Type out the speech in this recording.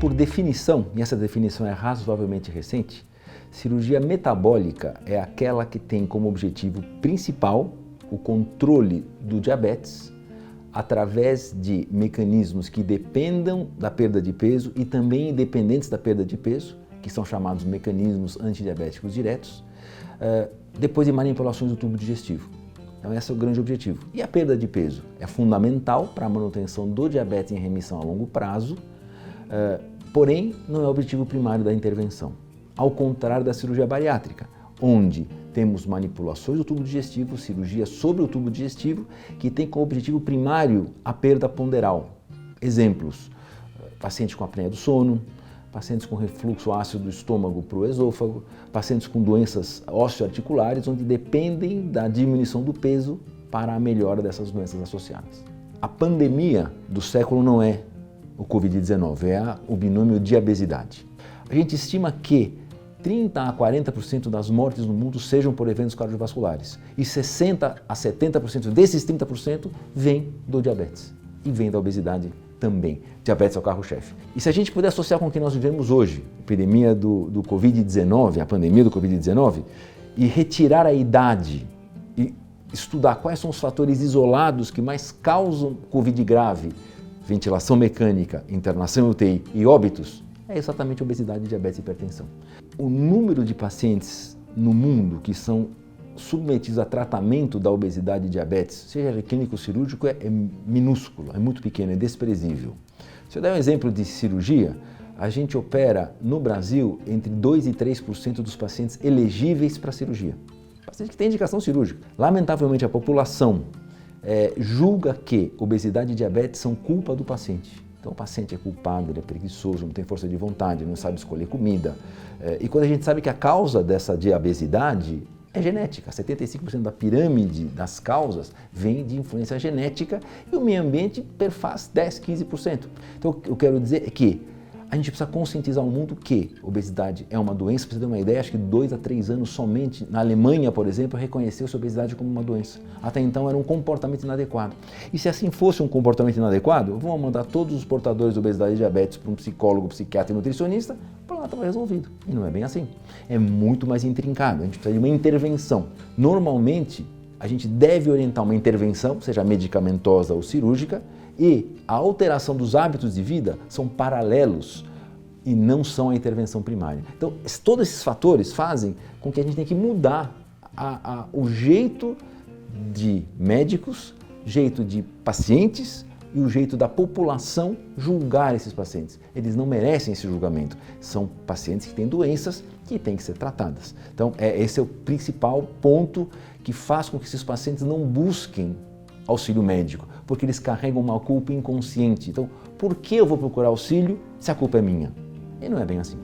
Por definição, e essa definição é razoavelmente recente, cirurgia metabólica é aquela que tem como objetivo principal o controle do diabetes através de mecanismos que dependam da perda de peso e também independentes da perda de peso, que são chamados mecanismos antidiabéticos diretos, depois de manipulações do tubo digestivo. Então esse é o grande objetivo. E a perda de peso é fundamental para a manutenção do diabetes em remissão a longo prazo, porém não é o objetivo primário da intervenção. Ao contrário da cirurgia bariátrica, onde temos manipulações do tubo digestivo, cirurgia sobre o tubo digestivo, que tem como objetivo primário a perda ponderal. Exemplos: pacientes com apneia do sono, pacientes com refluxo ácido do estômago para o esôfago, pacientes com doenças osteoarticulares, onde dependem da diminuição do peso para a melhora dessas doenças associadas. A pandemia do século não é o Covid-19, é o binômio diabesidade. A gente estima que 30 a 40% das mortes no mundo sejam por eventos cardiovasculares e 60 a 70% desses 30% vêm do diabetes e vem da obesidade também. Diabetes é o carro-chefe. E se a gente puder associar com o que nós vivemos hoje, a epidemia do Covid-19, a pandemia do Covid-19, e retirar a idade e estudar quais são os fatores isolados que mais causam Covid grave, ventilação mecânica, internação em UTI e óbitos, é exatamente obesidade, diabetes e hipertensão. O número de pacientes no mundo que são submetidos a tratamento da obesidade e diabetes, seja clínico cirúrgico, é minúsculo, é muito pequeno, é desprezível. Se eu der um exemplo de cirurgia, a gente opera no Brasil entre 2% e 3% dos pacientes elegíveis para cirurgia. Paciente que tem indicação cirúrgica. Lamentavelmente, a população julga que obesidade e diabetes são culpa do paciente. Então o paciente é culpado, ele é preguiçoso, não tem força de vontade, não sabe escolher comida. E quando a gente sabe que a causa dessa diabesidade é genética, 75% da pirâmide das causas vem de influência genética e o meio ambiente perfaz 10, 15%. Então o que eu quero dizer é que a gente precisa conscientizar o mundo que obesidade é uma doença. Para você ter uma ideia, acho que 2 a 3 anos somente, na Alemanha, por exemplo, reconheceu-se a obesidade como uma doença. Até então era um comportamento inadequado. E se assim fosse um comportamento inadequado, vamos mandar todos os portadores de obesidade e diabetes para um psicólogo, psiquiatra e nutricionista, o problema estava resolvido. E não é bem assim. É muito mais intrincado, a gente precisa de uma intervenção. Normalmente, a gente deve orientar uma intervenção, seja medicamentosa ou cirúrgica, e a alteração dos hábitos de vida são paralelos e não são a intervenção primária. Então, todos esses fatores fazem com que a gente tenha que mudar o jeito de médicos, jeito de pacientes e o jeito da população julgar esses pacientes. Eles não merecem esse julgamento. São pacientes que têm doenças que têm que ser tratadas. Então, esse é o principal ponto que faz com que esses pacientes não busquem auxílio médico, porque eles carregam uma culpa inconsciente. Então, por que eu vou procurar auxílio se a culpa é minha? E não é bem assim.